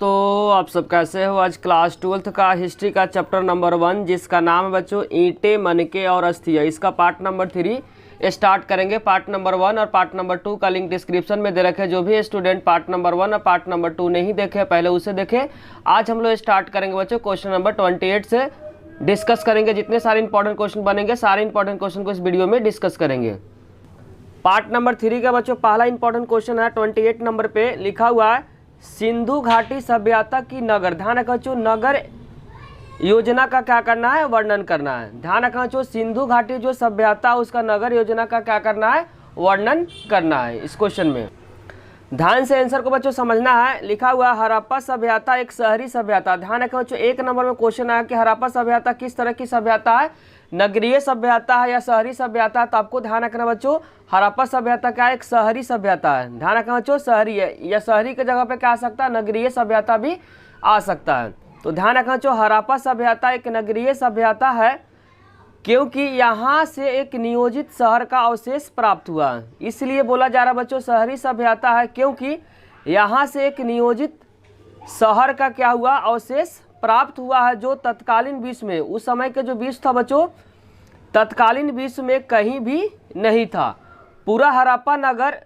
तो आप सब कैसे हो। आज क्लास 12th का हिस्ट्री का चैप्टर नंबर 1 जिसका नाम है बच्चों ईंटें, मनके और अस्थियाँ, इसका पार्ट नंबर 3 स्टार्ट करेंगे। पार्ट नंबर 1 और पार्ट नंबर 2 का लिंक डिस्क्रिप्शन में दे रखे। जो भी स्टूडेंट पार्ट नंबर 1 और पार्ट नंबर 2 नहीं देखे पहले उसे देखे। आज हम लोग स्टार्ट करेंगे बच्चों क्वेश्चन नंबर 28 से डिस्कस करेंगे। जितने सारे इंपॉर्टेंट क्वेश्चन बनेंगे सारे इंपॉर्टेंट क्वेश्चन को इस वीडियो में डिस्कस करेंगे। पार्ट नंबर 3 का बच्चों पहला इंपॉर्टेंट क्वेश्चन है 28 नंबर पे लिखा हुआ है सिंधु घाटी सभ्यता की नगर। ध्यान रखना बच्चों, नगर योजना का क्या करना है, वर्णन करना है। ध्यान रखना बच्चों, सिंधु घाटी जो सभ्यता उसका नगर योजना का क्या करना है, वर्णन करना है इस क्वेश्चन में। ध्यान से आंसर को बच्चों समझना है। लिखा हुआ हड़प्पा सभ्यता एक शहरी सभ्यता। ध्यान रखना बच्चों, एक नंबर में क्वेश्चन आया कि हड़प्पा सभ्यता किस तरह की सभ्यता है, नगरीय सभ्यता है या शहरी सभ्यता। तो आपको ध्यान रखना बच्चों, हड़प्पा सभ्यता क्या एक शहरी सभ्यता है। ध्यान रखना बच्चों, शहरी है या शहरी की जगह पे क्या आ सकता है, नगरीय सभ्यता भी आ सकता है। तो ध्यान रखना बच्चों, हड़प्पा सभ्यता एक नगरीय सभ्यता है क्योंकि यहाँ से एक नियोजित शहर का अवशेष प्राप्त हुआ, इसलिए बोला जा रहा बच्चों शहरी सभ्यता है क्योंकि यहाँ से एक नियोजित शहर का क्या हुआ, अवशेष प्राप्त हुआ है जो तत्कालीन विश्व में, उस समय के जो विश्व था बच्चों, तत्कालीन विश्व में कहीं भी नहीं था। पूरा हड़प्पा नगर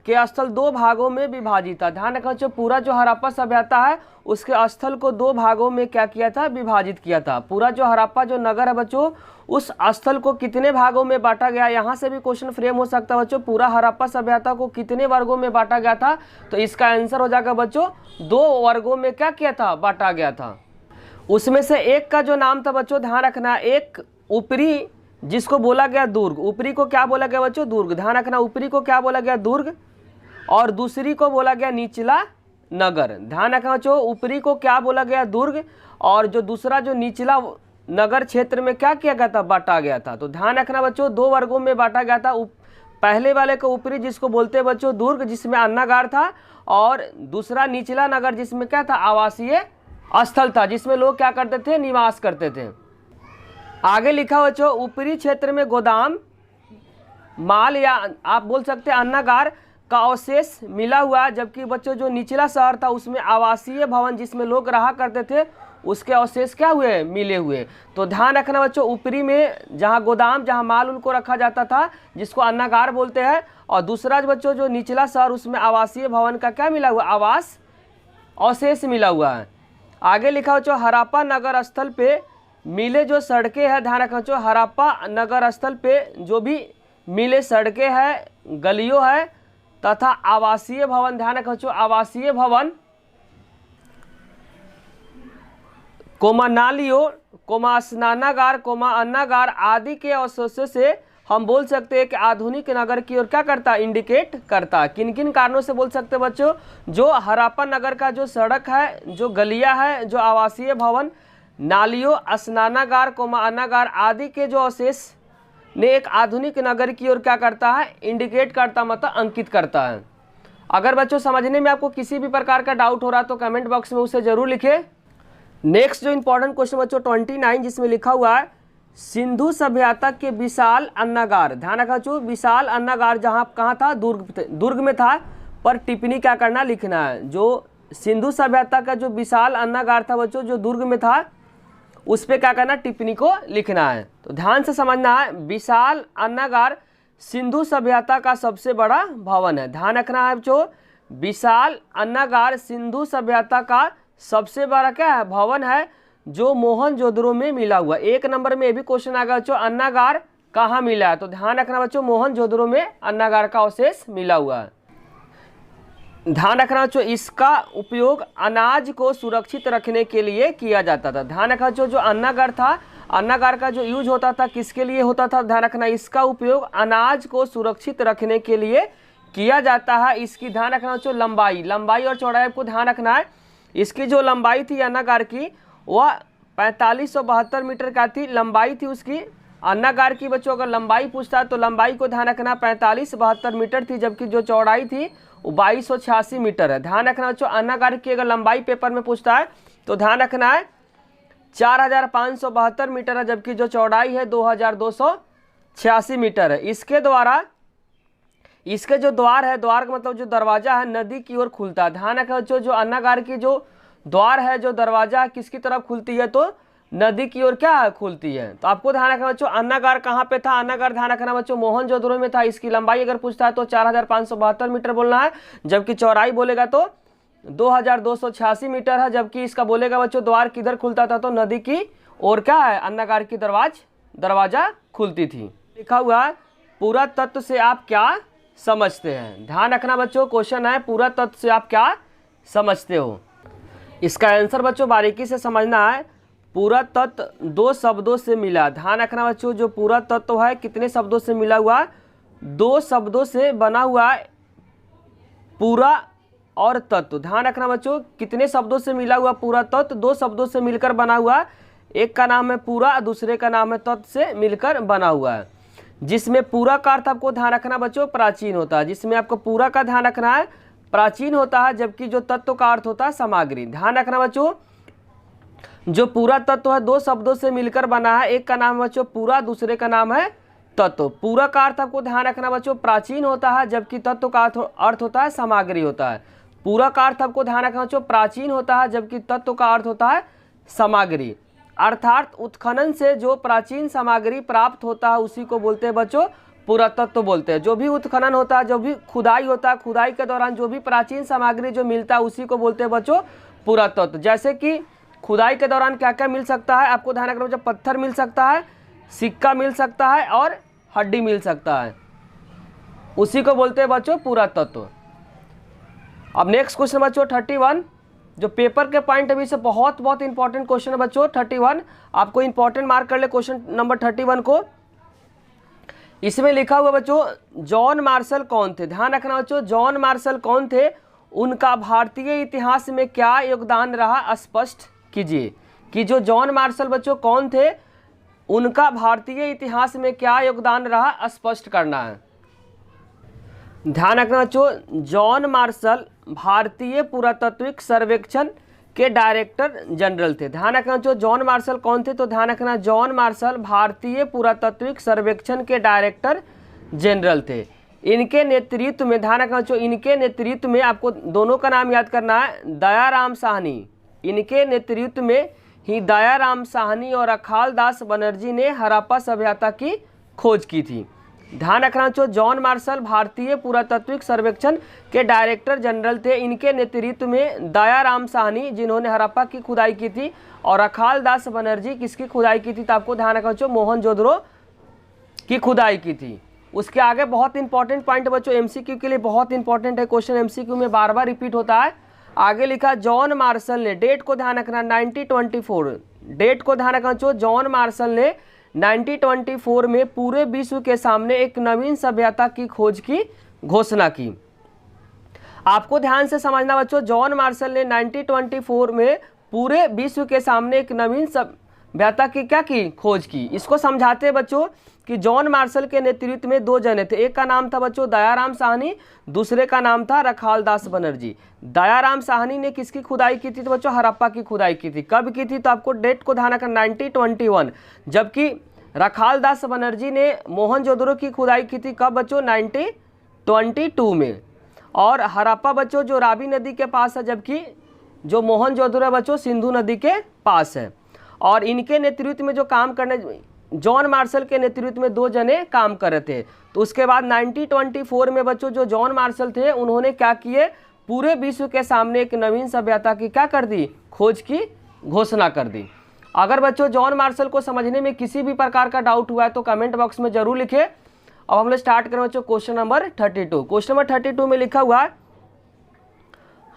के स्थल 2 भागों में विभाजित था। ध्यान रखना बच्चों, पूरा जो हड़प्पा सभ्यता है उसके स्थल को 2 भागों में क्या किया था, विभाजित किया था। पूरा जो हड़प्पा जो नगर है बच्चों, उस स्थल को कितने भागों में बांटा गया, यहाँ से भी क्वेश्चन फ्रेम हो सकता है बच्चों, पूरा हड़प्पा सभ्यता को कितने वर्गों में बांटा गया था। तो इसका आंसर हो जाएगा बच्चों 2 वर्गों में क्या किया था, बांटा गया था। उसमें से एक का जो नाम था बच्चों, ध्यान रखना, एक ऊपरी जिसको बोला गया दुर्ग, ऊपरी को क्या बोला गया बच्चों, दुर्ग। ध्यान रखना, ऊपरी को क्या बोला गया, दुर्ग, और दूसरी को बोला गया निचला नगर। ध्यान रखना बच्चों, ऊपरी को क्या बोला गया, दुर्ग, और जो दूसरा जो निचला नगर क्षेत्र में क्या किया गया था, बांटा गया था। तो ध्यान रखना बच्चों, 2 वर्गों में बांटा गया था। पहले वाले को ऊपरी जिसको बोलते हैं बच्चों दुर्ग, जिसमें अन्नागार था, और दूसरा निचला नगर जिसमें क्या था, आवासीय स्थल था, जिसमें लोग क्या करते थे, निवास करते थे। आगे लिखा बच्चों, ऊपरी क्षेत्र में गोदाम माल या आप बोल सकते हैं अन्नागार का अवशेष मिला हुआ, जबकि बच्चों जो निचला शहर था उसमें आवासीय भवन जिसमें लोग रहा करते थे उसके अवशेष क्या हुए, मिले हुए। तो ध्यान रखना बच्चों, ऊपरी में जहाँ गोदाम जहाँ माल उनको रखा जाता था जिसको अन्नागार बोलते हैं, और दूसरा बच्चों जो निचला शहर उसमें आवासीय भवन का क्या मिला हुआ, आवास अवशेष मिला हुआ है। आगे लिखा बच्चों, हड़प्पा नगर स्थल पे मिले जो सड़कें हैं। ध्यान रखना बच्चों, हड़प्पा नगर स्थल पे जो भी मिले सड़कें हैं, गलियों है तथा आवासीय भवन। ध्यान रखना बच्चों, आवासीय भवन कोमा नालियों कोमा स्नानागार कोमा अन्नागार आदि के अवशेषों से हम बोल सकते हैं कि आधुनिक नगर की ओर क्या करता है, इंडिकेट करता है। किन किन कारणों से बोल सकते हैं बच्चों, जो हड़प्पा नगर का जो सड़क है, जो गलियां है, जो आवासीय भवन, नालियों, स्नानागार कोमा अन्नागार आदि के जो अवशेष ने एक आधुनिक नगर की ओर क्या करता है, इंडिकेट करता, मतलब अंकित करता है। अगर बच्चों समझने में आपको किसी भी प्रकार का डाउट हो रहा तो कमेंट बॉक्स में उसे जरूर लिखें। नेक्स्ट जो इंपॉर्टेंट क्वेश्चन बच्चों 29 जिसमें लिखा हुआ है सिंधु सभ्यता के विशाल अन्नागार। ध्यान रखा बच्चों, विशाल अन्नागार जहाँ कहाँ था, दुर्ग में था, पर टिप्पणी क्या करना, लिखना है। जो सिंधु सभ्यता का जो विशाल अन्नागार था बच्चों, जो दुर्ग में था, उस पर क्या करना, टिप्पणी को लिखना है। तो ध्यान से समझना है, विशाल अन्नागार सिंधु सभ्यता का सबसे बड़ा भवन है। ध्यान रखना है बच्चों, विशाल अन्नागार सिंधु सभ्यता का सबसे बड़ा क्या है, भवन है, जो मोहनजोदड़ो में मिला हुआ। एक नंबर में ये भी क्वेश्चन आ गया बच्चों, अन्नागार कहाँ मिला है। तो ध्यान रखना बच्चों, मोहनजोदड़ो में अन्नागार का अवशेष मिला हुआ है। ध्यान रखना बच्चों, इसका उपयोग अनाज को सुरक्षित रखने के लिए किया जाता था। ध्यान रखना बच्चों, जो अन्नागार था, अन्नागार का जो यूज होता था किसके लिए होता था, ध्यान रखना, इसका उपयोग अनाज को सुरक्षित रखने के लिए किया जाता है। इसकी ध्यान रखना बच्चों, लंबाई और चौड़ाई आपको ध्यान रखना है। इसकी जो लंबाई थी अन्नागार की वह 4572 मीटर का थी, लंबाई थी उसकी। अन्नागार की बच्चों अगर लंबाई पूछता है तो लंबाई को ध्यान रखना 4572 मीटर थी, जबकि जो चौड़ाई थी वो 2286 मीटर है। ध्यान रखना बच्चों, अन्नागार की अगर लंबाई पेपर में पूछता है तो ध्यान रखना है 4572 मीटर है, जबकि जो चौड़ाई है 2286 मीटर है। इसके द्वारा इसके जो द्वार है, द्वार का मतलब जो दरवाजा है, नदी की ओर खुलता है। ध्यान रखना बच्चों, जो अन्नागार की जो द्वार है जो दरवाजा किसकी तरफ खुलती है, तो नदी की ओर क्या है, खुलती है। तो आपको ध्यान रखना बच्चों अन्नागार कहाँ पे था, अन्नागार ध्यान रखना बच्चों मोहनजोदड़ो में था। इसकी लंबाई अगर पूछता है तो 4572 मीटर बोलना है, जबकि चौड़ाई बोलेगा तो 2286 मीटर है। जबकि इसका बोलेगा बच्चों द्वार किधर खुलता था, तो नदी की ओर क्या है, अन्नागार की दरवाजा खुलती थी। लिखा हुआ है पूरा तत्व से आप क्या समझते हैं। ध्यान रखना बच्चों क्वेश्चन है पूरा तत्व से आप क्या समझते हो। इसका आंसर बच्चों बारीकी से समझना है। पूरा तत्व 2 शब्दों से मिला। ध्यान रखना बच्चों जो पूरा तत्व है कितने शब्दों से मिला हुआ, 2 शब्दों से बना हुआ है पूरा और तत्व। ध्यान रखना बच्चों कितने शब्दों से मिला हुआ पूरा तत्व, 2 शब्दों से मिलकर बना हुआ। एक का नाम है पूरा, दूसरे का नाम है तत्व से मिलकर बना हुआ है। जिसमें पूरा का अर्थ आपको ध्यान रखना बच्चों प्राचीन होता है, जिसमें आपको पूरा का ध्यान रखना है प्राचीन होता है, जबकि जो तत्व का अर्थ होता है सामग्री। ध्यान रखना बच्चों जो पूरा तत्व है 2 शब्दों से मिलकर बना है। एक का नाम है बच्चों पूरा, दूसरे का नाम है तत्व। पूरा का अर्थ आपको ध्यान रखना बच्चों प्राचीन होता है, जबकि तत्व का अर्थ होता है सामग्री होता है। पूरा का अर्थ आपको ध्यान रखना बच्चों प्राचीन होता है, जबकि तत्व का अर्थ होता है सामग्री। अर्थात उत्खनन से जो प्राचीन सामग्री प्राप्त होता है उसी को बोलते हैं बच्चों पुरातत्व बोलते हैं। जो भी उत्खनन होता है, जो भी खुदाई होता है, खुदाई के दौरान जो भी प्राचीन सामग्री जो मिलता है उसी को बोलते हैं बच्चों पुरातत्व। जैसे कि खुदाई के दौरान क्या क्या मिल सकता है, आपको ध्यान रखना बच्चों पत्थर मिल सकता है, सिक्का मिल सकता है और हड्डी मिल सकता है, उसी को बोलते हैं बच्चों पुरातत्व। अब नेक्स्ट क्वेश्चन बच्चों 31 जो पेपर के पॉइंट अभी से बहुत इंपॉर्टेंट क्वेश्चन है बच्चों 31। आपको इंपॉर्टेंट मार्क कर ले क्वेश्चन नंबर 31 को। इसमें लिखा हुआ बच्चों जॉन मार्शल कौन थे। ध्यान रखना बच्चों जॉन मार्शल कौन थे, उनका भारतीय इतिहास में क्या योगदान रहा, स्पष्ट कीजिए। कि जो जॉन मार्शल बच्चों कौन थे, उनका भारतीय इतिहास में क्या योगदान रहा, स्पष्ट करना है। ध्यान रखना बच्चों जॉन मार्शल भारतीय पुरातात्विक सर्वेक्षण के डायरेक्टर जनरल थे। ध्यान रखना बच्चों जॉन मार्शल कौन थे, तो ध्यान रखना जॉन मार्शल भारतीय पुरातात्विक सर्वेक्षण के डायरेक्टर जनरल थे। इनके नेतृत्व में ध्यान रखना बच्चों इनके नेतृत्व में आपको दोनों का नाम याद करना है, दयाराम साहनी। इनके नेतृत्व में ही दयाराम साहनी और अखालदास बनर्जी ने हड़प्पा सभ्यता की खोज की थी। ध्यान रखना बच्चों जॉन मार्शल भारतीय पुरातात्विक सर्वेक्षण के डायरेक्टर जनरल थे। इनके नेतृत्व में दयाराम साहनी जिन्होंने हड़प्पा की खुदाई की थी और अखालदास बनर्जी किसकी खुदाई की थी, तो आपको ध्यान रखना बच्चों मोहनजोदड़ो की खुदाई की थी। उसके आगे बहुत इंपॉर्टेंट पॉइंट बच्चों एमसीक्यू के लिए बहुत इंपॉर्टेंट है, क्वेश्चन एमसीक्यू में बार बार रिपीट होता है। आगे लिखा जॉन मार्शल ने, डेट को ध्यान रखना 1924, डेट को ध्यान रखना बच्चों जॉन मार्शल ने 1924 में पूरे विश्व के सामने एक नवीन सभ्यता की खोज की घोषणा की। आपको ध्यान से समझना बच्चों जॉन मार्शल ने 1924 में पूरे विश्व के सामने एक नवीन सभ्यता की क्या की, खोज की। इसको समझाते हैं बच्चों कि जॉन मार्शल के नेतृत्व में 2 जने थे। एक का नाम था बच्चों दयाराम साहनी, दूसरे का नाम था रखालदास बनर्जी। दयाराम साहनी ने किसकी खुदाई की थी, तो बच्चों हड़प्पा की खुदाई की थी। कब की थी, तो आपको डेट को ध्यान रखना 1921। जबकि रखालदास बनर्जी ने मोहनजोदड़ो की खुदाई की थी कब बच्चों, 1922 में। और हड़प्पा बच्चों जो रावी नदी के पास है, जबकि जो मोहनजोदड़ो बच्चों सिंधु नदी के पास है। और इनके नेतृत्व में जो काम करने जॉन मार्शल के नेतृत्व में 2 जने काम कर रहे थे। तो उसके बाद 1924 में बच्चों जो जॉन मार्शल थे उन्होंने क्या किए, पूरे विश्व के सामने एक नवीन सभ्यता की क्या कर दी, खोज की घोषणा कर दी। अगर बच्चों जॉन मार्शल को समझने में किसी भी प्रकार का डाउट हुआ है तो कमेंट बॉक्स में जरूर लिखे। अब हम लोग स्टार्ट करें बच्चों क्वेश्चन नंबर 32। क्वेश्चन नंबर 32 में लिखा हुआ है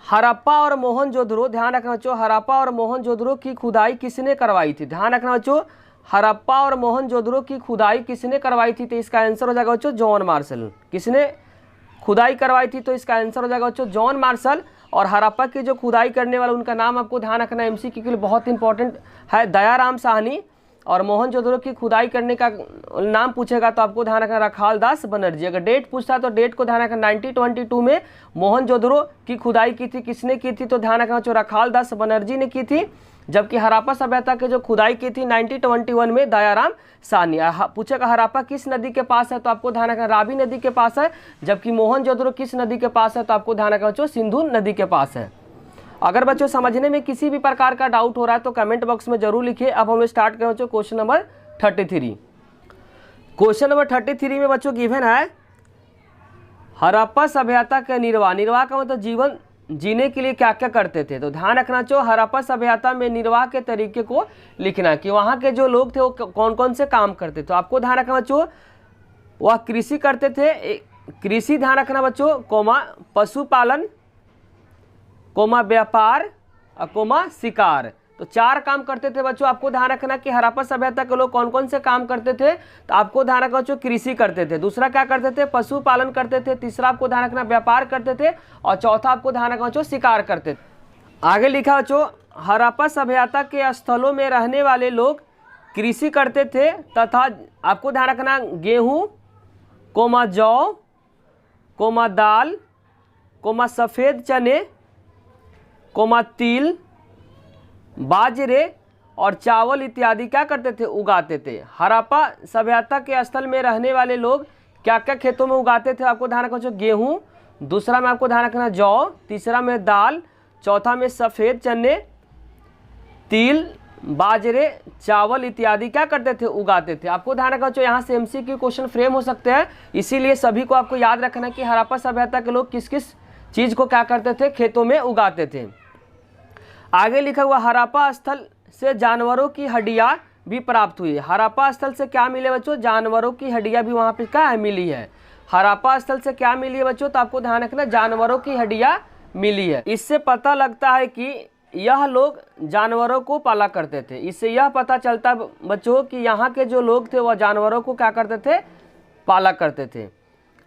हड़प्पा और मोहनजोदड़ो। ध्यान रखना बच्चों हड़प्पा और मोहनजोदड़ो की खुदाई किसने करवाई थी। ध्यान रखना बच्चों हड़प्पा और मोहनजोदड़ो की खुदाई किसने करवाई थी, तो इसका आंसर हो जाएगा बच्चों जॉन मार्शल। किसने खुदाई करवाई थी, तो इसका आंसर हो जाएगा बच्चों जॉन मार्शल। और हड़प्पा की जो खुदाई करने वाला उनका नाम आपको ध्यान रखना एमसीक्यू के लिए बहुत इंपॉर्टेंट है, दयाराम साहनी। और मोहनजोदड़ो की खुदाई करने का नाम पूछेगा तो आपको ध्यान रखना रखालदास बनर्जी। अगर डेट पूछता है तो डेट को ध्यान रखना 1922 में मोहनजोदड़ो की खुदाई की थी, किसने की थी, तो ध्यान रखना जो रखालदास बनर्जी ने की थी। जबकि हड़प्पा सभ्यता की जो खुदाई की थी 1921 में दयाराम साहनी। पूछेगा हड़प्पा किस नदी के पास है, तो आपको ध्यान रखना रावी नदी के पास है। जबकि मोहनजोदड़ो किस नदी के पास है, तो आपको ध्यान रखना सिंधु नदी के पास है। अगर बच्चों समझने में किसी भी प्रकार का डाउट हो रहा है तो कमेंट बॉक्स में जरूर लिखिए। अब हम लोग स्टार्ट करें बच्चों क्वेश्चन नंबर 33। क्वेश्चन नंबर 33 में बच्चों गिवन है हड़प्पा सभ्यता का निर्वाह। निर्वाह का मतलब जीवन जीने के लिए क्या क्या करते थे। तो ध्यान रखना चाहिए हड़प्पा सभ्यता में निर्वाह के तरीके को लिखना है कि वहाँ के जो लोग थे वो कौन कौन से काम करते। तो आपको ध्यान रखना चाहिए वह कृषि करते थे, कृषि ध्यान रखना बच्चों, कोमा पशुपालन, कोमा व्यापार और कोमा शिकार। तो 4 काम करते थे बच्चों। आपको ध्यान रखना कि हड़प्पा सभ्यता के लोग कौन कौन से काम करते थे। तो आपको ध्यान रखना बच्चों कृषि करते थे, दूसरा क्या करते थे पशुपालन करते थे, तीसरा आपको ध्यान रखना व्यापार करते थे और चौथा आपको ध्यान रखना बच्चों शिकार करते थे। आगे लिखा बच्चों हड़प्पा सभ्यता के स्थलों में रहने वाले लोग कृषि करते थे तथा आपको ध्यान रखना गेहूँ, कोमा जौ, कोमा दाल, कोमा सफ़ेद चने, कोमा तिल, बाजरे और चावल इत्यादि क्या करते थे उगाते थे। हड़प्पा सभ्यता के स्थल में रहने वाले लोग क्या क्या खेतों में उगाते थे। आपको ध्यान रखना गेहूँ, दूसरा में आपको ध्यान रखना जौ, तीसरा में दाल, चौथा में सफ़ेद चने, तिल, बाजरे, चावल इत्यादि क्या करते थे उगाते थे। आपको ध्यान रखना यहाँ से MCQ क्वेश्चन फ्रेम हो सकते हैं, इसीलिए सभी को आपको याद रखना कि हड़प्पा सभ्यता के लोग किस किस चीज़ को क्या करते थे खेतों में उगाते थे। आगे लिखा हुआ हड़प्पा स्थल से जानवरों की हड्डियाँ भी प्राप्त हुई। हड़प्पा स्थल से क्या मिले बच्चों, जानवरों की हड्डियाँ भी वहाँ पे क्या है मिली है। हड़प्पा स्थल से क्या मिली है बच्चों, तो आपको ध्यान रखना जानवरों की हड्डियाँ मिली है। इससे पता लगता है कि यह लोग जानवरों को पाला करते थे। इससे यह पता चलता बच्चों कि यहाँ के जो लोग थे वह जानवरों को क्या करते थे पाला करते थे।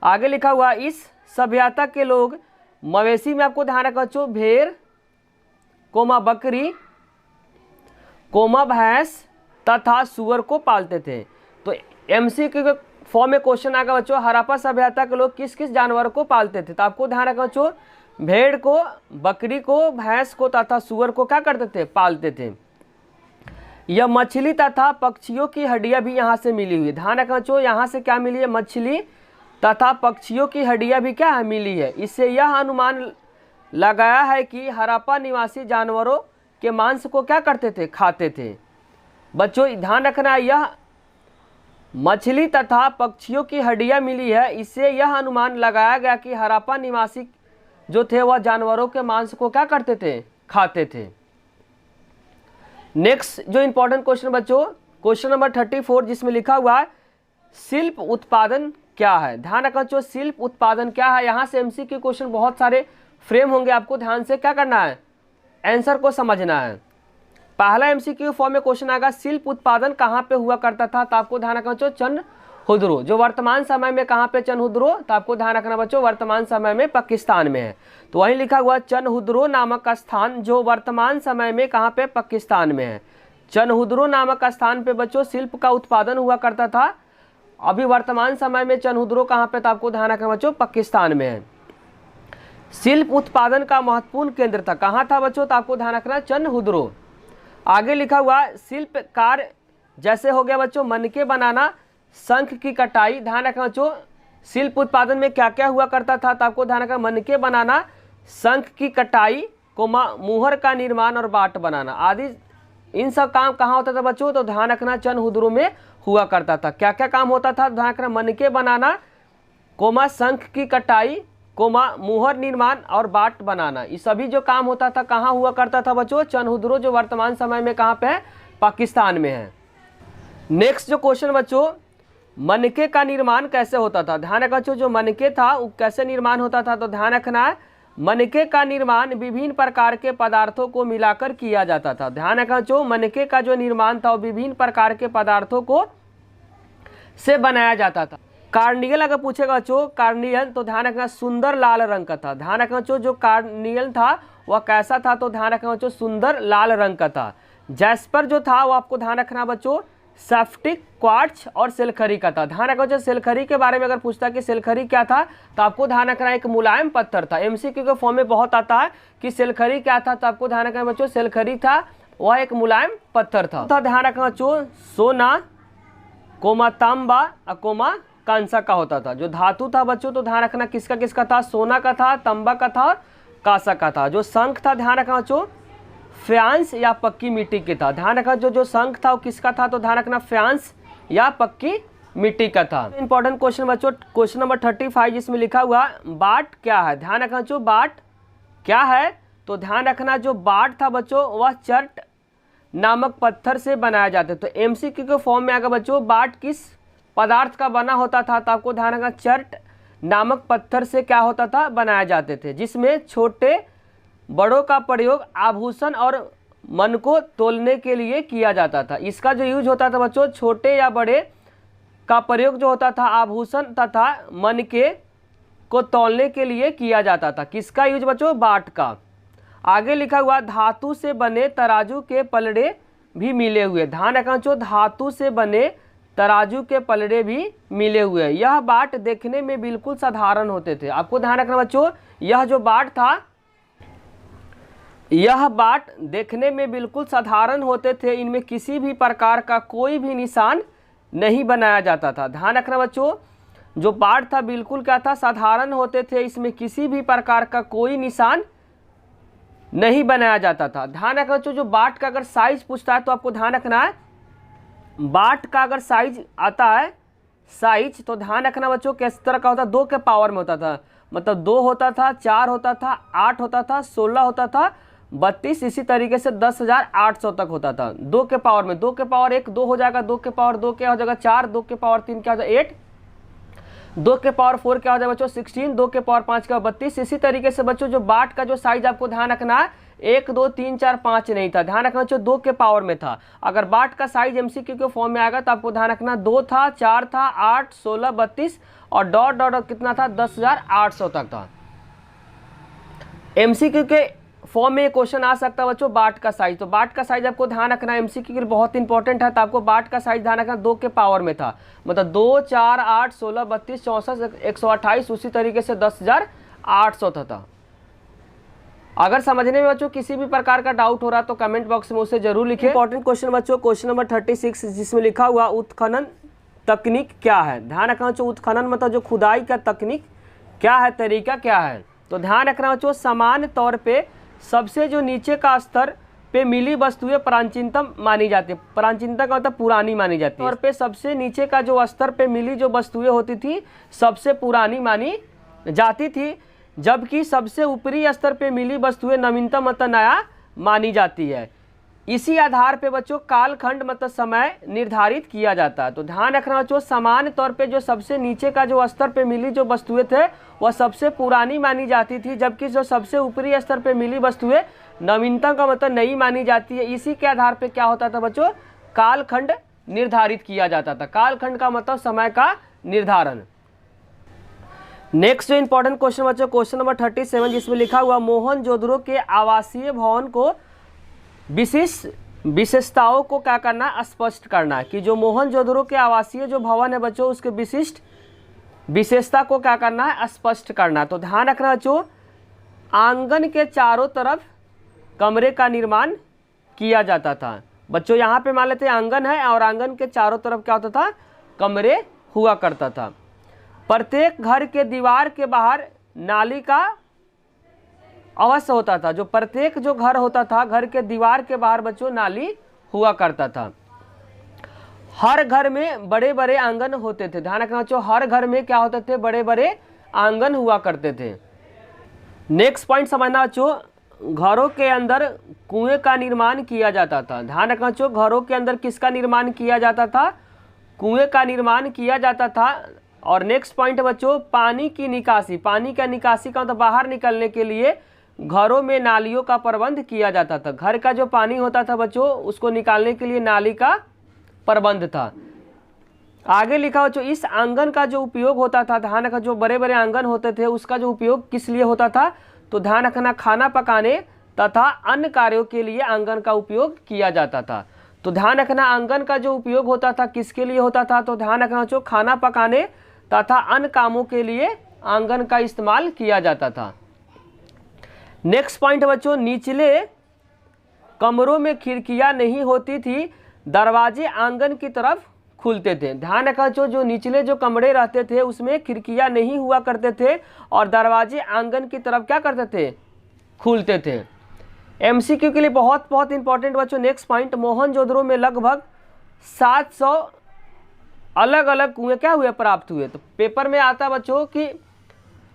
आगे लिखा हुआ इस सभ्यता के लोग मवेशी में आपको ध्यान रखना बच्चों भेड़, कोमा बकरी, कोमा भैंस तथा सुअर को पालते थे। तो MCQ के फॉर्म में क्वेश्चन आएगा बच्चों हड़प्पा सभ्यता के लोग किस किस जानवरों को पालते थे। तो आपको ध्यान रखना बच्चों भेड़ को, बकरी को, भैंस को तथा सुअर को क्या करते थे पालते थे। यह मछली तथा पक्षियों की हड्डियां भी यहाँ से मिली हुई। ध्यान रखना बच्चों यहाँ से क्या मिली है मछली तथा पक्षियों की हड्डियां भी क्या है मिली है। इससे यह अनुमान लगाया है कि हड़प्पा निवासी जानवरों के मांस को क्या करते थे खाते थे। बच्चों ध्यान रखना यह मछली तथा पक्षियों की हड्डियां मिली है, इससे यह अनुमान लगाया गया कि हड़प्पा निवासी जो थे वह जानवरों के मांस को क्या करते थे खाते थे। नेक्स्ट जो इंपॉर्टेंट क्वेश्चन बच्चों क्वेश्चन नंबर 34 जिसमें लिखा हुआ है शिल्प उत्पादन क्या है। ध्यान रखना बच्चों शिल्प उत्पादन क्या है। यहाँ से MCQ क्वेश्चन बहुत सारे फ्रेम होंगे, आपको ध्यान से क्या करना है आंसर को समझना है। पहला MCQ फॉर्म में क्वेश्चन आएगा शिल्प उत्पादन कहाँ पे हुआ करता था। तो आपको ध्यान रखना बच्चों चनहुद्रो, जो वर्तमान समय में कहाँ पे चनहुद्रो, तो आपको ध्यान रखना बच्चों वर्तमान समय में पाकिस्तान में है। तो वहीं लिखा हुआ चनहुद्रो नामक स्थान जो वर्तमान समय में कहाँ पे पाकिस्तान में है। चनहुद्रो नामक स्थान पे बच्चों शिल्प का उत्पादन हुआ करता था। अभी वर्तमान समय में चनहुद्रो कहाँ पे, तो आपको ध्यान रखना बच्चों पाकिस्तान में है। शिल्प उत्पादन का महत्वपूर्ण केंद्र था, कहाँ था बच्चों, तो आपको ध्यान रखना चनहुद्रो। आगे लिखा हुआ शिल्प कार्य जैसे हो गया बच्चों मनके बनाना, शंख की कटाई। ध्यान रखना बच्चों शिल्प उत्पादन में क्या क्या हुआ करता था, तो आपको ध्यान रखना मनके बनाना, शंख की कटाई, कोमा मुहर का निर्माण और बाट बनाना आदि इन सब काम कहाँ होता था बच्चों, तो ध्यान रखना चनहुद्रो में हुआ करता था। क्या क्या काम होता था, ध्यान रखना मनके बनाना, कोमा शंख की कटाई, कोमा मुहर निर्माण और बाट बनाना। ये सभी जो काम होता था कहाँ हुआ करता था बच्चों चनहुद्रो, जो वर्तमान समय में कहाँ पे है पाकिस्तान में है। नेक्स्ट जो क्वेश्चन बच्चों मनके का निर्माण कैसे होता था। ध्यान रखना बच्चों जो मनके था वो कैसे निर्माण होता था, तो ध्यान रखना है मनके का निर्माण विभिन्न प्रकार के पदार्थों को मिलाकर किया जाता था। ध्यान रखना बच्चों मनके का जो निर्माण था वो विभिन्न प्रकार के पदार्थों को से बनाया जाता था। कार्नियल अगर पूछेगा बच्चों कार्नियल, तो ध्यान रखना सुंदर लाल रंग का था। ध्यान रखना बच्चों जो कार्नियल था वह कैसा था, तो ध्यान रखना बच्चों सुंदर लाल रंग का था। जैस्पर जो था वो आपको ध्यान रखना बच्चों सेफ्टिक, क्वार्ट्ज और सिलखरी का था। ध्यान रखना बच्चों सिलखरी के बारे में अगर पूछता है कि सिलखरी क्या था, तो आपको ध्यान रखना एक मुलायम पत्थर था। MCQ के फॉर्म में बहुत आता है कि सिलखरी क्या था, तो आपको ध्यान रखना बच्चों सिलखरी था वह एक मुलायम पत्थर था। ध्यान रखना बच्चों सोना, कोमा तांबा और कोमा कांसा का होता था। जो धातु था बच्चों तो ध्यान रखना किसका किसका था, सोना का था, तांबा का था, कांसा का था। जो शंख था ध्यान रखना बच्चों फ्यांस या पक्की मिट्टी के था। ध्यान रखना जो शंख था वो किसका था, तो ध्यान रखना फ्यांस या पक्की मिट्टी का था। इंपॉर्टेंट क्वेश्चन बच्चों क्वेश्चन नंबर 35 जिसमें लिखा हुआ बाट क्या है। ध्यान रखना जो बाट क्या है, तो ध्यान रखना जो बाट था बच्चों वह चर्ट नामक पत्थर से बनाया जाता है। तो एमसीक्यू के फॉर्म में आएगा बच्चों बाट किस पदार्थ का बना होता था, तो आपको ध्यान रखना चर्ट नामक पत्थर से क्या होता था, बनाया जाते थे, जिसमें छोटे बड़ों का प्रयोग आभूषण और मन को तोलने के लिए किया जाता था। इसका जो यूज होता था बच्चों छोटे या बड़े का प्रयोग जो होता था आभूषण तथा मन के को तौलने के लिए किया जाता था। किसका यूज बच्चों, बाट का। आगे लिखा हुआ धातु से बने तराजू के पलड़े भी मिले हुए। ध्यान रखना जो धातु से बने तराजू के पलड़े भी मिले हुए। यह बाट देखने में बिल्कुल साधारण होते थे। आपको ध्यान रखना बच्चों यह जो बाट था यह बाट देखने में बिल्कुल साधारण होते थे, इनमें किसी भी प्रकार का कोई भी निशान नहीं बनाया जाता था। ध्यान रखना बच्चों जो बाट था बिल्कुल क्या था, साधारण होते थे, इसमें किसी भी प्रकार का कोई निशान नहीं बनाया जाता था। ध्यान रखना बच्चों जो बाट का अगर साइज पूछता है तो आपको ध्यान रखना है बाट का अगर साइज आता है साइज, तो ध्यान रखना बच्चों किस तरह का होता, 2 के पावर में होता था। मतलब 2 होता था, 4 होता था, 8 होता था, 16 होता था, 32, इसी तरीके से 10,800 तक होता था 2 के पावर में। 2 के पावर 1 2 हो जाएगा, 2 के पावर 2 क्या हो जाएगा 4, 2 के पावर 3 क्या हो जाएगा 8, 2 के पावर 4 क्या हो जाएगा बच्चों 16, 2 के पावर 5 क्या 32। इसी तरीके से बच्चों जो बाट का जो साइज आपको ध्यान रखना है 1 2 3 4 5 नहीं था। ध्यान रखना बच्चों 2 के पावर में था। अगर बाट का साइज एमसीक्यू के फॉर्म में आएगा तो आपको ध्यान रखना 2 था, 4 था, 8, 16, 32 और डॉट डॉट कितना था 10,800 तक था। एमसीक्यू के फॉर्म में क्वेश्चन आ सकता है बच्चों बाट का साइज। तो बाट का साइज आपको ध्यान रखना है एमसीक्यू के लिए बहुत इंपॉर्टेंट है। तो आपको बाट का साइज ध्यान रखना 2 के पावर में था। मतलब 2 4 8 16 32 64 128 उसी तरीके से 10,800 था। अगर समझने में बच्चों किसी भी प्रकार का डाउट हो रहा तो कमेंट बॉक्स में उसे जरूर लिखें। इंपॉर्टेंट क्वेश्चन बच्चों क्वेश्चन नंबर 36 जिसमें लिखा हुआ उत्खनन तकनीक क्या है। ध्यान रखना बच्चों उत्खनन मतलब जो खुदाई का तकनीक क्या है, तरीका क्या है। तो ध्यान रखना बच्चों सामान्य तौर पे सबसे जो नीचे का स्तर पे मिली वस्तुएं प्राचीनतम मानी जाती है। प्राचीनता का मतलब पुरानी मानी जाती है। तौर पे सबसे नीचे का जो स्तर पे मिली जो वस्तुएं होती थी सबसे पुरानी मानी जाती थी, जबकि सबसे ऊपरी स्तर पे मिली वस्तुएं नवीनतम मतलब नया मानी जाती है। इसी आधार पे बच्चों कालखंड मतलब समय निर्धारित किया जाता है। तो ध्यान रखना बच्चों सामान्य तौर पे जो सबसे नीचे का जो स्तर पे मिली जो वस्तुएं थे वह सबसे पुरानी मानी जाती थी, जबकि जो सबसे ऊपरी स्तर पे मिली वस्तुएं नवीनतम का मतलब नई मानी जाती है। इसी के आधार पे क्या होता था बच्चों कालखंड निर्धारित किया जाता था। कालखंड का मतलब समय का निर्धारण। नेक्स्ट जो इंपॉर्टेंट क्वेश्चन बच्चों क्वेश्चन नंबर 37 जिसमें लिखा हुआ मोहनजोदड़ो के आवासीय भवन को विशिष्ट विशेषताओं को क्या करना स्पष्ट करना, कि जो मोहनजोदड़ो के आवासीय जो भवन है बच्चों उसके विशिष्ट विशेषता को क्या करना है स्पष्ट करना। तो ध्यान रखना बच्चों आंगन के चारों तरफ कमरे का निर्माण किया जाता था। बच्चों यहाँ पे मान लेते हैं आंगन है और आंगन के चारों तरफ क्या होता था कमरे हुआ करता था। प्रत्येक घर के दीवार के बाहर नाली का अवश्य होता था। जो प्रत्येक जो घर होता था घर के दीवार के बाहर बच्चों नाली हुआ करता था। हर घर में बड़े बड़े आंगन होते थे। ध्यान रखना बच्चों हर घर में क्या होते थे बड़े बड़े आंगन हुआ करते थे। नेक्स्ट पॉइंट समझना बच्चों घरों के अंदर कुएं का निर्माण किया जाता था। ध्यान रखना बच्चों घरों के अंदर किसका निर्माण किया जाता था कुएं का निर्माण किया जाता था। और नेक्स्ट पॉइंट बच्चों पानी की निकासी, पानी का निकासी का मतलब बाहर निकलने के लिए घरों में नालियों का प्रबंध किया जाता था। घर का जो पानी होता था बच्चों उसको निकालने के लिए नाली का प्रबंध था। आगे लिखा बच्चों इस आंगन का जो उपयोग होता था ध्यान रखना जो बड़े बड़े आंगन होते थे उसका जो उपयोग किस लिए होता था, तो ध्यान रखना खाना पकाने तथा अन्य कार्यों के लिए आंगन का उपयोग किया जाता था। तो ध्यान रखना आंगन का जो उपयोग होता था किसके लिए होता था, तो ध्यान रखना बच्चों खाना पकाने तथा अन्य कामों के लिए आंगन का इस्तेमाल किया जाता था। नेक्स्ट पॉइंट बच्चों निचले कमरों में खिड़कियां नहीं होती थी, दरवाजे आंगन की तरफ खुलते थे। ध्यान रखा जो निचले जो कमरे रहते थे उसमें खिड़कियां नहीं हुआ करते थे और दरवाजे आंगन की तरफ क्या करते थे खुलते थे। एमसीक्यू के लिए बहुत बहुत इंपॉर्टेंट बच्चों नेक्स्ट पॉइंट, मोहनजोदड़ो में लगभग 700 अलग अलग कुएं क्या हुए प्राप्त हुए। तो पेपर में आता बच्चों कि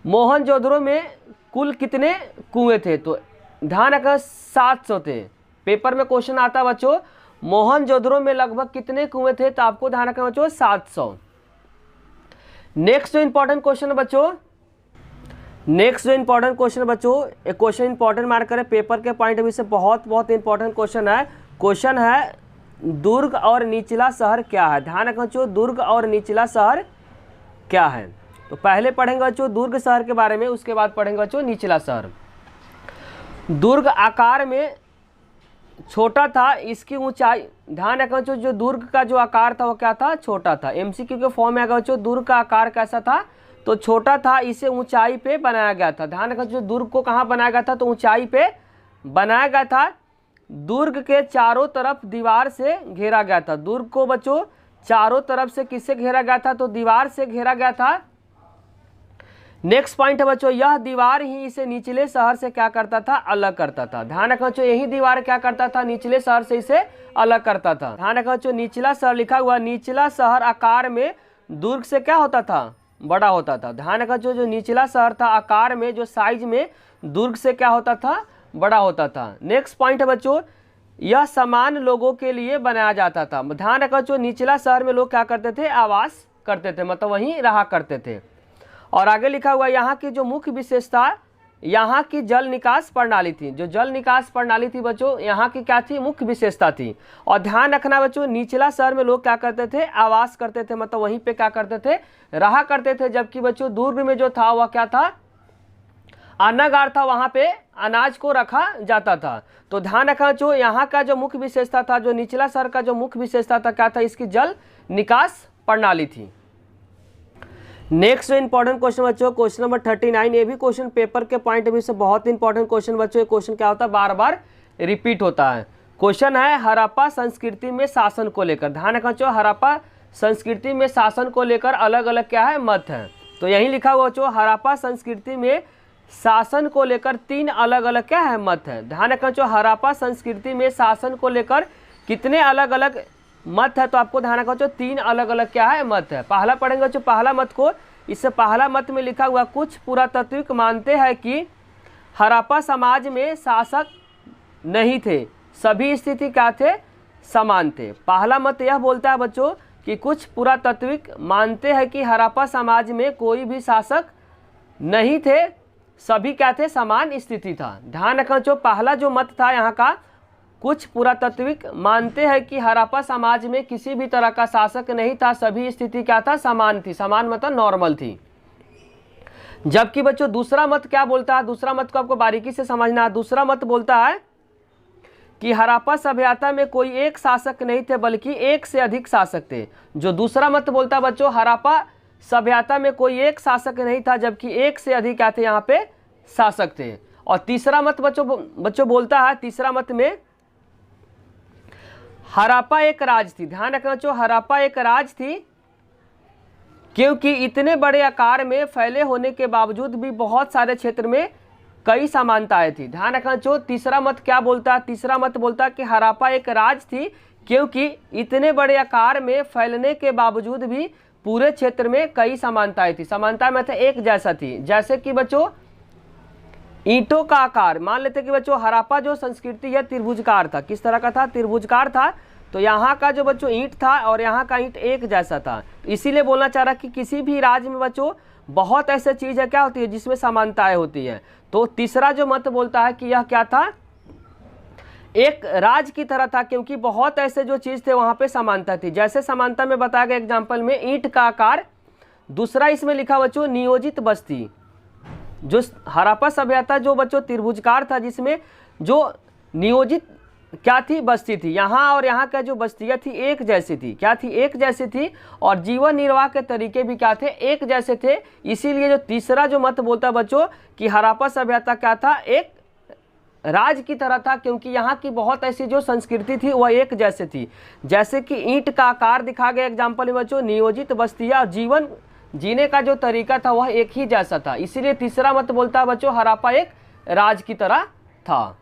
मोहनजोदड़ो में कुल कितने कुएं थे, तो ध्यान रखना 700 थे। पेपर में क्वेश्चन आता बच्चों मोहनजोदड़ो में लगभग कितने कुएं थे, तो आपको ध्यान रखना बच्चों 700। नेक्स्ट जो इंपॉर्टेंट क्वेश्चन बच्चों, नेक्स्ट जो इंपॉर्टेंट क्वेश्चन बच्चों, एक क्वेश्चन इंपॉर्टेंट मार्क करें पेपर के पॉइंट ऑफ व्यू से, बहुत बहुत इंपॉर्टेंट क्वेश्चन है। क्वेश्चन है दुर्ग और निचला शहर क्या है। ध्यान रखना बच्चों दुर्ग और निचला शहर क्या है। तो पहले पढ़ेंगे बच्चों दुर्ग शहर के बारे में, उसके बाद पढ़ेंगे बच्चों निचला शहर। दुर्ग आकार में छोटा था, इसकी ऊंचाई, ध्यान रखना बच्चों जो दुर्ग का जो आकार था वो क्या था, छोटा था। एमसीक्यू के फॉर्म में आएगा बच्चों दुर्ग का आकार कैसा था, तो छोटा था, इसे ऊंचाई पे बनाया गया था। ध्यान रखना जो दुर्ग को कहाँ बनाया गया था, तो ऊंचाई पे बनाया गया था। दुर्ग के चारों तरफ दीवार से घेरा गया था। दुर्ग को बच्चों चारों तरफ से किससे घेरा गया था, तो दीवार से घेरा गया था। नेक्स्ट पॉइंट है बच्चों यह दीवार ही इसे निचले शहर से क्या करता था, अलग करता था। ध्यान रखना बच्चों यही दीवार क्या करता था, निचले शहर से इसे अलग करता था। ध्यान रखना बच्चों निचला शहर लिखा हुआ, निचला शहर आकार में दुर्ग से क्या होता था, बड़ा होता था। ध्यान रखना जो निचला शहर था आकार में, जो साइज में दुर्ग से क्या होता था, बड़ा होता था। नेक्स्ट पॉइंट है बच्चों यह समान लोगों के लिए बनाया जाता था। ध्यान रखना जो निचला शहर में लोग क्या करते थे, आवास करते थे, मतलब वहीं रहा करते थे। और आगे लिखा हुआ यहाँ की जो मुख्य विशेषता, यहाँ की जल निकास प्रणाली थी। जो जल निकास प्रणाली थी बच्चों यहाँ की क्या थी, मुख्य विशेषता थी। और ध्यान रखना बच्चों निचला शहर में लोग क्या करते थे, आवास करते थे, मतलब वहीं पे क्या करते थे, रहा करते थे। जबकि बच्चों दुर्ग में जो था वह क्या था, अन्नागार था, वहाँ पे अनाज को रखा जाता था। तो ध्यान रखना जो यहाँ का जो मुख्य विशेषता था, जो निचला शहर का जो मुख्य विशेषता था क्या था, इसकी जल निकास प्रणाली थी। नेक्स्ट जो इंपॉर्टेंट क्वेश्चन बच्चों क्वेश्चन नंबर 39, ये भी क्वेश्चन पेपर के पॉइंट ऑफ व्यू से बहुत इंपॉर्टेंट क्वेश्चन बच्चों। ये क्वेश्चन क्या होता है, बार बार रिपीट होता है। क्वेश्चन है हड़प्पा संस्कृति में शासन को लेकर। ध्यान रखना चाहिए हड़प्पा संस्कृति में शासन को लेकर अलग अलग क्या है, मत है। तो यही लिखा हुआ बच्चों हड़प्पा संस्कृति में शासन को लेकर 3 अलग अलग क्या है, मत है। ध्यान रखना चाहिए हड़प्पा संस्कृति में शासन को लेकर कितने अलग अलग मत है, तो आपको ध्यान रखना चाहिए 3 अलग अलग क्या है, मत है। पहला पढ़ेंगे जो पहला मत को, इससे पहला मत में लिखा हुआ कुछ पुरातात्विक मानते हैं कि हड़प्पा समाज में शासक नहीं थे, सभी स्थिति क्या थे, समान थे। पहला मत यह बोलता है बच्चों कि कुछ पुरातात्विक मानते हैं कि हड़प्पा समाज में कोई भी शासक नहीं थे, सभी क्या थे, समान स्थिति था। ध्यान रखना जो पहला जो मत था यहाँ का, कुछ पुरातात्विक मानते हैं कि हड़प्पा समाज में किसी भी तरह का शासक नहीं था, सभी स्थिति क्या था, समान थी। समान मतलब नॉर्मल थी। जबकि बच्चों दूसरा मत क्या बोलता है, दूसरा मत को आपको बारीकी से समझना है। दूसरा मत बोलता है कि हड़प्पा सभ्यता में कोई एक शासक नहीं थे, बल्कि एक से अधिक शासक थे। जो दूसरा मत बोलता है बच्चों हड़प्पा सभ्यता में कोई एक शासक नहीं था, जबकि एक से अधिक क्या थे, यहाँ पे शासक थे। और तीसरा मत बच्चों बोलता है, तीसरा मत में हड़प्पा एक राज थी। ध्यान रखना जो हड़प्पा एक राज थी, क्योंकि इतने बड़े आकार में फैले होने के बावजूद भी बहुत सारे क्षेत्र में कई समानताएं थी। ध्यान रखना जो तीसरा मत क्या बोलता है, तीसरा मत बोलता है कि हड़प्पा एक राज थी, क्योंकि इतने बड़े आकार में फैलने के बावजूद भी पूरे क्षेत्र में कई समानताएं थी। समानताएं मतलब एक जैसा थी। जैसे कि बच्चों ईंटों का आकार, मान लेते कि बच्चों हड़प्पा जो संस्कृति है त्रिभुजकार था। किस तरह का था, त्रिभुजकार था। तो यहाँ का जो बच्चों ईंट था और यहाँ का ईंट एक जैसा था। इसीलिए बोलना चाह रहा कि किसी भी राज्य में बच्चों बहुत ऐसे चीज़ है क्या होती है जिसमें समानताएं होती है। तो तीसरा जो मत बोलता है कि यह क्या था, एक राज की तरह था, क्योंकि बहुत ऐसे जो चीज़ थे वहाँ पे समानता थी। जैसे समानता में बताया गया एग्जाम्पल में ईंट का आकार। दूसरा इसमें लिखा बच्चों नियोजित बस्ती। जो हड़प्पा सभ्यता जो बच्चों त्रिभुजकार था, जिसमें जो नियोजित क्या थी, बस्ती थी। यहाँ और यहाँ का जो बस्तियाँ थी एक जैसी थी। क्या थी, एक जैसी थी। और जीवन निर्वाह के तरीके भी क्या थे, एक जैसे थे। इसीलिए जो तीसरा जो मत बोलता बच्चों कि हड़प्पा सभ्यता क्या था, एक राज की तरह था, क्योंकि यहाँ की बहुत ऐसी जो संस्कृति थी वह एक जैसे थी। जैसे कि ईंट का आकार दिखा गया एग्जाम्पल में बच्चों, नियोजित बस्तियाँ, जीवन जीने का जो तरीका था वह एक ही जैसा था। इसीलिए तीसरा मत बोलता है बच्चों हड़प्पा एक राज की तरह था।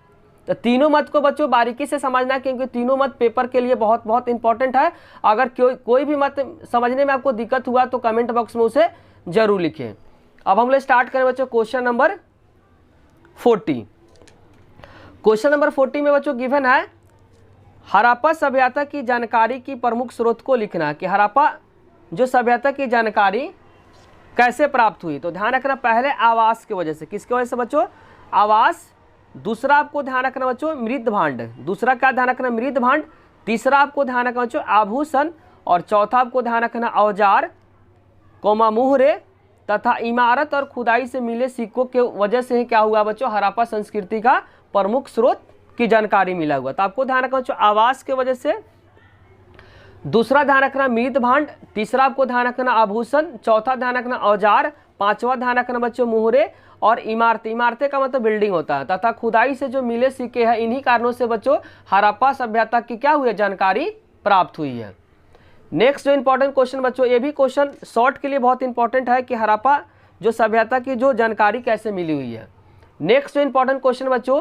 तो तीनों मत को बच्चों बारीकी से समझना, क्योंकि तीनों मत पेपर के लिए बहुत बहुत इंपॉर्टेंट है। अगर कोई भी मत समझने में आपको दिक्कत हुआ तो कमेंट बॉक्स में उसे जरूर लिखें। अब हम लोग स्टार्ट करें बच्चों क्वेश्चन नंबर 40। क्वेश्चन नंबर 40 में बच्चों गिवन है हड़प्पा सभ्यता की जानकारी की प्रमुख स्रोत को लिखना, कि हड़प्पा जो सभ्यता की जानकारी कैसे प्राप्त हुई। तो ध्यान रखना पहले आवास की वजह से, किसकी वजह से बच्चों, आवास। दूसरा आपको ध्यान रखना बच्चों मृद भांड, दूसरा क्या ध्यान रखना, मृद भांड। तीसरा आपको ध्यान रखना बच्चों आभूषण, और चौथा आपको ध्यान रखना औजार, मुहरे तथा इमारत और खुदाई से मिले सिक्कों के वजह से क्या हुआ बच्चों, हड़प्पा संस्कृति का प्रमुख स्रोत की जानकारी मिला हुआ। तो आपको ध्यान रखना बच्चों आवास के वजह से, दूसरा ध्यान रखना मृद भांड, तीसरा आपको ध्यान रखना आभूषण, चौथा ध्यान रखना औजार, पांचवा ध्यान रखना बच्चों मुहरे, और इमारतें, इमारतें का मतलब बिल्डिंग होता है, तथा खुदाई से जो मिले सिक्के हैं। इन्हीं कारणों से बच्चों हड़प्पा सभ्यता की क्या हुई है, जानकारी प्राप्त हुई है। नेक्स्ट जो इंपॉर्टेंट क्वेश्चन बच्चों, ये भी क्वेश्चन शॉर्ट के लिए बहुत इंपॉर्टेंट है कि हड़प्पा जो सभ्यता की जो जानकारी कैसे मिली हुई है। नेक्स्ट जो इंपॉर्टेंट क्वेश्चन बच्चों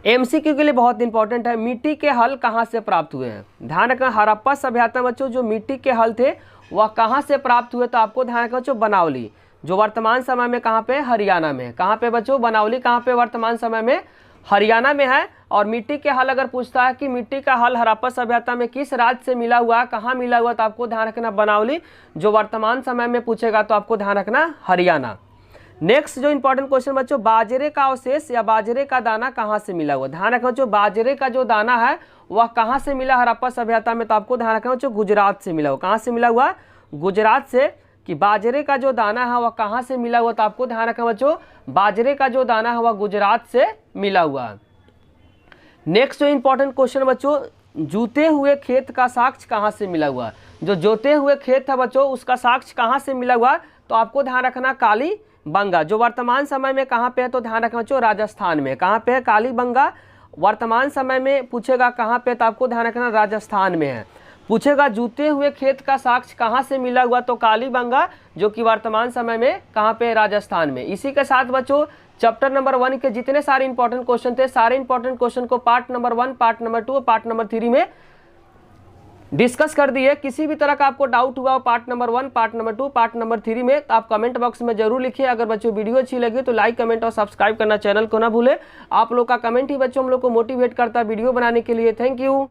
एमसीक्यू के लिए बहुत इंपॉर्टेंट है, मिट्टी के हल कहाँ से प्राप्त हुए हैं। ध्यान रखना हड़प्पा सभ्यता बच्चों जो मिट्टी के हल थे वह कहाँ से प्राप्त हुए। तो आपको ध्यान रखना बच्चों बनावली, जो वर्तमान समय में कहाँ पे, हरियाणा में। कहाँ पे बच्चों, बनावली कहाँ पे, वर्तमान समय में हरियाणा में है। और मिट्टी के हल अगर पूछता है कि मिट्टी का हल हड़प्पा सभ्यता में किस राज्य से मिला हुआ, कहाँ मिला हुआ, तो आपको ध्यान रखना बनावली। जो वर्तमान समय में पूछेगा तो आपको ध्यान रखना हरियाणा। नेक्स्ट जो इंपॉर्टेंट क्वेश्चन बच्चों बाजरे का अवशेष या बाजरे का दाना कहाँ से मिला हुआ। ध्यान रखना बच्चों बाजरे का जो दाना है वह कहाँ से मिला हड़प्पा सभ्यता में। तो आपको ध्यान रखना बच्चों गुजरात से मिला हुआ। कहाँ से मिला हुआ, गुजरात से। कि बाजरे का जो दाना है वह कहाँ से मिला हुआ, तो आपको ध्यान रखना बच्चों बाजरे का जो दाना है वह गुजरात से मिला हुआ। नेक्स्ट जो इंपॉर्टेंट क्वेश्चन बच्चों जूते हुए खेत का साक्ष्य कहाँ से मिला हुआ। जो जोते हुए खेत है बच्चों उसका साक्ष्य कहाँ से मिला हुआ, तो आपको ध्यान रखना कालीबंगा, जो वर्तमान समय में कहाँ पे है, तो ध्यान रखना बच्चों राजस्थान में। कहाँ पे है, कालीबंगा। वर्तमान समय में पूछेगा कहाँ पे, तो आपको ध्यान रखना राजस्थान में है। पूछेगा जूते हुए खेत का साक्ष्य कहाँ से मिला हुआ, तो कालीबंगा, जो कि वर्तमान समय में कहाँ पे, राजस्थान में। इसी के साथ बच्चों चैप्टर नंबर 1 के जितने सारे इंपॉर्टेंट क्वेश्चन थे, सारे इंपॉर्टेंट क्वेश्चन को पार्ट नंबर 1, पार्ट नंबर 2 और पार्ट नंबर 3 में डिस्कस कर दिए। किसी भी तरह का आपको डाउट हुआ part number 1, part number 2, part number 3 में, तो आप कमेंट बॉक्स में जरूर लिखिए। अगर बच्चों वीडियो अच्छी लगी तो लाइक, कमेंट और सब्सक्राइब करना चैनल को ना भूले। आप लोग का कमेंट ही बच्चों हम लोग को मोटिवेट करता है वीडियो बनाने के लिए। Thank you.